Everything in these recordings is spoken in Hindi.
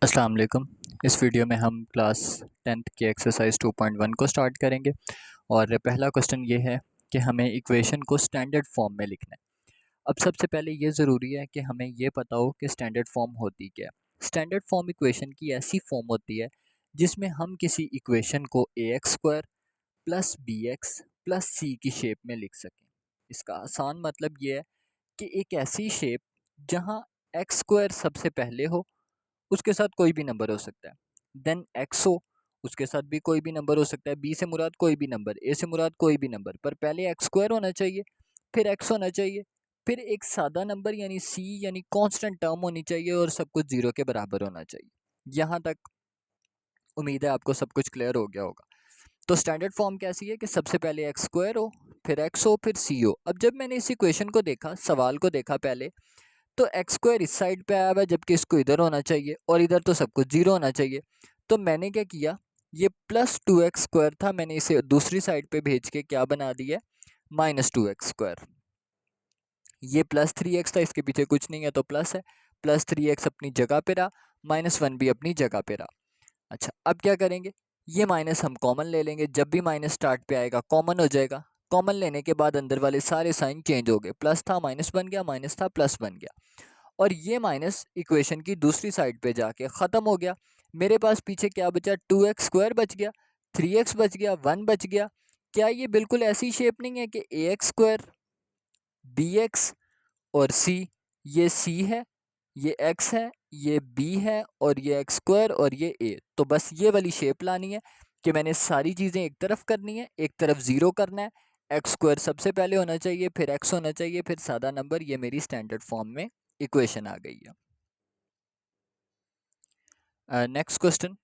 अस्सलाम वालेकुम। इस वीडियो में हम क्लास 10th की एक्सरसाइज 2.1 को स्टार्ट करेंगे और पहला क्वेश्चन ये है कि हमें इक्वेशन को स्टैंडर्ड फॉर्म में लिखना है। अब सबसे पहले ये ज़रूरी है कि हमें ये पता हो कि स्टैंडर्ड फॉर्म होती क्या है। स्टैंडर्ड फॉर्म इक्वेशन की ऐसी फॉर्म होती है जिसमें हम किसी इक्वेशन को a x square plus b x plus c की शेप में लिख सकें। इसका आसान मतलब ये है कि एक ऐसी शेप जहाँ एक्स स्क्वायर सबसे पहले हो, उसके साथ कोई भी नंबर हो सकता है, देन एक्स हो, उसके साथ भी कोई भी नंबर हो सकता है, बी से मुराद कोई भी नंबर, ए से मुराद कोई भी नंबर, पर पहले एक्स स्क्वायर होना चाहिए, फिर एक्स होना चाहिए, फिर एक सादा नंबर यानी सी यानी कांस्टेंट टर्म होनी चाहिए और सब कुछ जीरो के बराबर होना चाहिए। यहाँ तक उम्मीद है आपको सब कुछ क्लियर हो गया होगा। तो स्टैंडर्ड फॉर्म कैसी है कि सबसे पहले एक्स स्क्वायर हो, फिर एक्स हो, फिर सी हो। अब जब मैंने इस इक्वेशन को देखा, सवाल को देखा पहले, तो एक्स स्क्वायर इस साइड पे आया हुआ है जबकि इसको इधर होना चाहिए और इधर तो सब कुछ जीरो होना चाहिए। तो मैंने क्या किया, ये प्लस 2x स्क्वायर था, मैंने इसे दूसरी साइड पे भेज के क्या बना दिया, माइनस 2x स्क्वायर। ये प्लस 3x था, इसके पीछे कुछ नहीं है तो प्लस है, प्लस 3x अपनी जगह पे रहा, -1 भी अपनी जगह पे रहा। अच्छा, अब क्या करेंगे, ये माइनस हम कॉमन ले लेंगे, जब भी माइनस स्टार्ट पे आएगा कॉमन हो जाएगा। कॉमन लेने के बाद अंदर वाले सारे साइन चेंज हो गए, प्लस था माइनस बन गया, माइनस था प्लस बन गया, और ये माइनस इक्वेशन की दूसरी साइड पे जाके ख़त्म हो गया। मेरे पास पीछे क्या बचा, 2x स्क्वायर बच गया, 3x बच गया, 1 बच गया। क्या ये बिल्कुल ऐसी शेप नहीं है कि ए एक्स स्क्वायर, बी एक्स और सी, ये सी है, ये एक्स है, ये बी है और ये एक्स स्क्वायर और ये ए। तो बस ये वाली शेप लानी है कि मैंने सारी चीज़ें एक तरफ करनी है, एक तरफ ज़ीरो करना है, एक्स स्क्वायर सबसे पहले होना चाहिए, फिर एक्स होना चाहिए, फिर सादा नंबर। ये मेरी स्टैंडर्ड फॉर्म में इक्वेशन आ गई है। नेक्स्ट क्वेश्चन,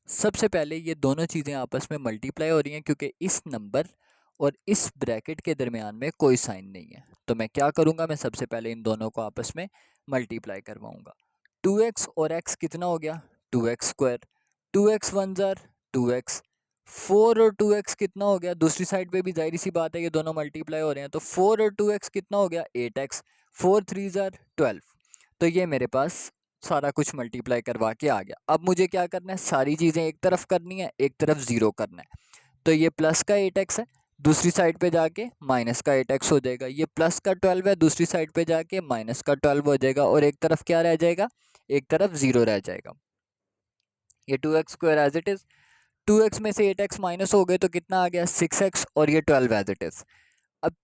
सबसे पहले ये दोनों चीज़ें आपस में मल्टीप्लाई हो रही हैं क्योंकि इस नंबर और इस ब्रैकेट के दरमियान में कोई साइन नहीं है। तो मैं क्या करूँगा, मैं सबसे पहले इन दोनों को आपस में मल्टीप्लाई करवाऊँगा। 2x और x कितना हो गया, 2x स्क्वायर, 2x वन ज़ार 2x, 4 और 2x कितना हो गया, दूसरी साइड पे भी जाहिर सी बात है ये दोनों मल्टीप्लाई हो रहे हैं, तो 4 और 2x कितना हो गया, 8x, 4 3 ज़ार 12। तो ये मेरे पास सारा कुछ मल्टीप्लाई करवा के आ गया। अब मुझे क्या करना है, सारी चीज़ें एक तरफ करनी है, एक तरफ ज़ीरो करना है। तो ये प्लस का 8x है, दूसरी साइड पे जाके माइनस का 8x हो जाएगा। ये प्लस का 12 है, दूसरी साइड पे जाके माइनस का 12 हो जाएगा, और एक तरफ क्या रह जाएगा, एक तरफ ज़ीरो रह जाएगा। ये 2x square as it is, 2x में से 8x माइनस हो गए तो कितना आ गया, 6x, और ये 12 एज इट इज़। अब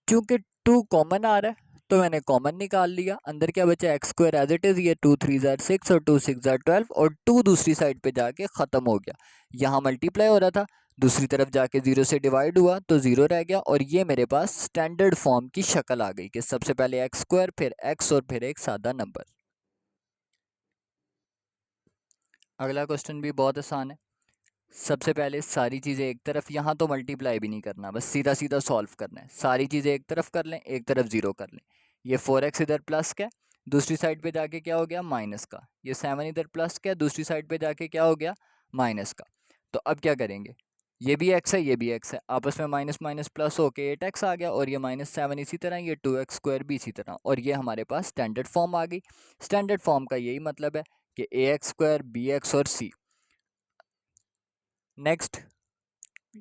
क्योंकि 2 कॉमन आ रहा है तो मैंने कॉमन निकाल लिया, अंदर क्या बचा, x square as it is, ये 2 3 ज़ार 6 और 2 6 ज़ार 12, और 2 दूसरी साइड पे जाके ख़त्म हो गया। यहाँ मल्टीप्लाई हो रहा था, दूसरी तरफ जाके ज़ीरो से डिवाइड हुआ तो ज़ीरो रह गया, और ये मेरे पास स्टैंडर्ड फॉर्म की शक्ल आ गई कि सबसे पहले एक्स स्क्वायर, फिर एक्स, और फिर एक सादा नंबर। अगला क्वेश्चन भी बहुत आसान है। सबसे पहले सारी चीज़ें एक तरफ, यहाँ तो मल्टीप्लाई भी नहीं करना, बस सीधा सीधा सॉल्व करना है। सारी चीज़ें एक तरफ कर लें, एक तरफ ज़ीरो कर लें। ये 4x इधर प्लस का, दूसरी साइड पे जाके क्या हो गया, माइनस का। ये 7 इधर प्लस का, दूसरी साइड पे जाके क्या हो गया, माइनस का। तो अब क्या करेंगे, ये भी x है, ये भी x है, आपस में माइनस माइनस प्लस होके 8x आ गया, और ये -7 इसी तरह, ये 2x स्क्वायर भी इसी तरह, और ये हमारे पास स्टैंडर्ड फॉर्म आ गई। स्टैंडर्ड फॉर्म का यही मतलब है कि ax स्क्वायर, bx और c। नेक्स्ट,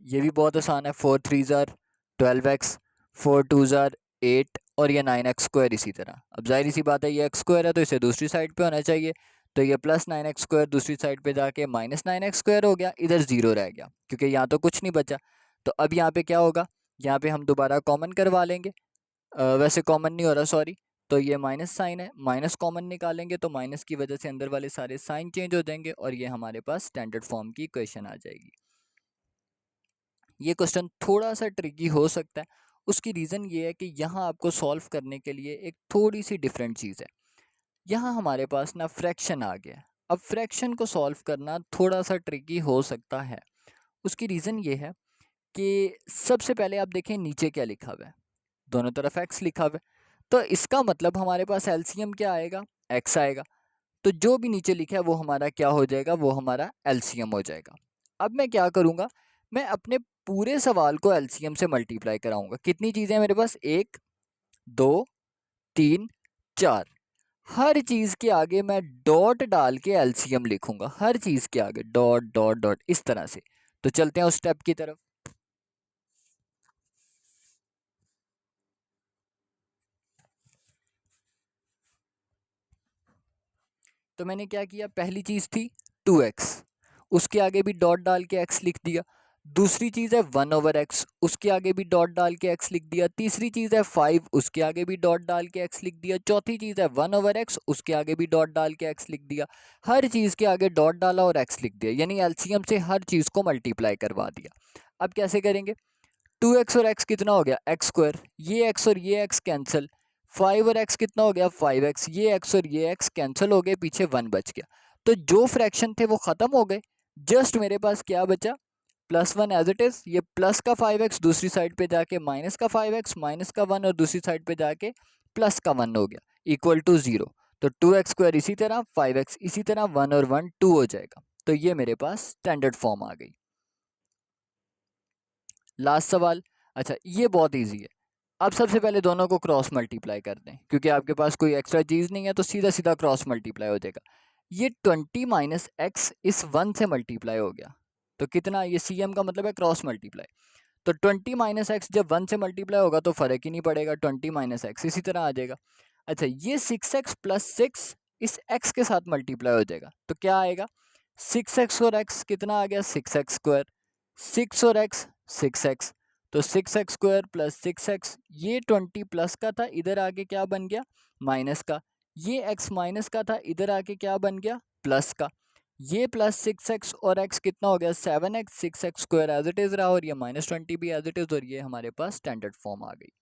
ये भी बहुत आसान है, 4 3 ज़ार 12x, 4 2 ज़ार 8, और ये 9x स्क्वायर इसी तरह। अब जाहिर सी बात है ये x स्क्वायर है तो इसे दूसरी साइड पे होना चाहिए, तो ये प्लस 9x स्क्वायर दूसरी साइड पे जाके माइनस 9x स्क्वायर हो गया, इधर ज़ीरो रह गया क्योंकि यहाँ तो कुछ नहीं बचा। तो अब यहाँ पे क्या होगा, यहाँ पे हम दोबारा कॉमन करवा लेंगे, वैसे कॉमन नहीं हो रहा, सॉरी। तो ये माइनस साइन है, माइनस कॉमन निकालेंगे तो माइनस की वजह से अंदर वाले सारे साइन चेंज हो जाएंगे, और ये हमारे पास स्टैंडर्ड फॉर्म की इक्वेशन आ जाएगी। ये क्वेश्चन थोड़ा सा ट्रिकी हो सकता है, उसकी रीज़न ये है कि यहाँ आपको सॉल्व करने के लिए एक थोड़ी सी डिफरेंट चीज़ है। यहाँ हमारे पास ना फ्रैक्शन आ गया। अब फ्रैक्शन को सॉल्व करना थोड़ा सा ट्रिकी हो सकता है। उसकी रीज़न ये है कि सबसे पहले आप देखें नीचे क्या लिखा हुआ है, दोनों तरफ एक्स लिखा हुआ है, तो इसका मतलब हमारे पास एलसीएम क्या आएगा, एक्स आएगा। तो जो भी नीचे लिखा है वो हमारा क्या हो जाएगा, वो हमारा एलसीएम हो जाएगा। अब मैं क्या करूँगा, मैं अपने पूरे सवाल को एलसीएम से मल्टीप्लाई कराऊंगा। कितनी चीज़ें हैं मेरे पास, 1 2 3 4, हर चीज़ के आगे मैं डॉट डाल के एलसीएम लिखूंगा, हर चीज़ के आगे डॉट डॉट डॉट इस तरह से। तो चलते हैं उस स्टेप की तरफ। तो मैंने क्या किया, पहली चीज़ थी 2x, उसके आगे भी डॉट डाल के x लिख दिया। दूसरी चीज़ है 1/x, उसके आगे भी डॉट डाल के x लिख दिया। तीसरी चीज़ है 5, उसके आगे भी डॉट डाल के x लिख दिया। चौथी चीज़ है 1/x, उसके आगे भी डॉट डाल के x लिख दिया। हर चीज़ के आगे डॉट डाला और x लिख दिया, यानी एलसीएम से हर चीज़ को मल्टीप्लाई करवा दिया। अब कैसे करेंगे, 2x और x कितना हो गया, एक्स स्क्वायर, ये x और ये x कैंसिल। 5 और x कितना हो गया, 5x, ये x और ये x कैंसिल हो गए, पीछे 1 बच गया। तो जो फ्रैक्शन थे वो ख़त्म हो गए, जस्ट मेरे पास क्या बचा, +1 एज इट इज़। ये प्लस का 5x दूसरी साइड पे जाके माइनस का 5x, माइनस का 1 और दूसरी साइड पे जाके प्लस का 1 हो गया, इक्वल टू 0। तो 2x स्क्वायर इसी तरह, 5x इसी तरह, 1 और 1 2 हो जाएगा। तो ये मेरे पास स्टैंडर्ड फॉर्म आ गई। लास्ट सवाल, अच्छा ये बहुत इजी है। अब सबसे पहले दोनों को क्रॉस मल्टीप्लाई कर दें, क्योंकि आपके पास कोई एक्स्ट्रा चीज़ नहीं है, तो सीधा सीधा क्रॉस मल्टीप्लाई हो जाएगा। ये 20 माइनस एक्स इस 1 से मल्टीप्लाई हो गया, तो कितना, ये सी एम का मतलब है क्रॉस मल्टीप्लाई। तो 20 माइनस एक्स जब 1 से मल्टीप्लाई होगा तो फर्क ही नहीं पड़ेगा, 20 माइनस एक्स इसी तरह आ जाएगा। अच्छा ये 6x प्लस 6 इस x के साथ मल्टीप्लाई हो जाएगा, तो क्या आएगा, 6x और x कितना आ गया, 6x स्क्वायर, 6 और x 6x, तो 6x स्क्वायर प्लस 6x, ये 20 प्लस का था, इधर आके क्या बन गया, माइनस का। ये x माइनस का था, इधर आके क्या बन गया, प्लस का। ये प्लस 6x और x कितना हो गया, 7x, 6x square as it is रहा, और ये -20 भी एज इट इज़, और ये हमारे पास स्टैंडर्ड फॉर्म आ गई।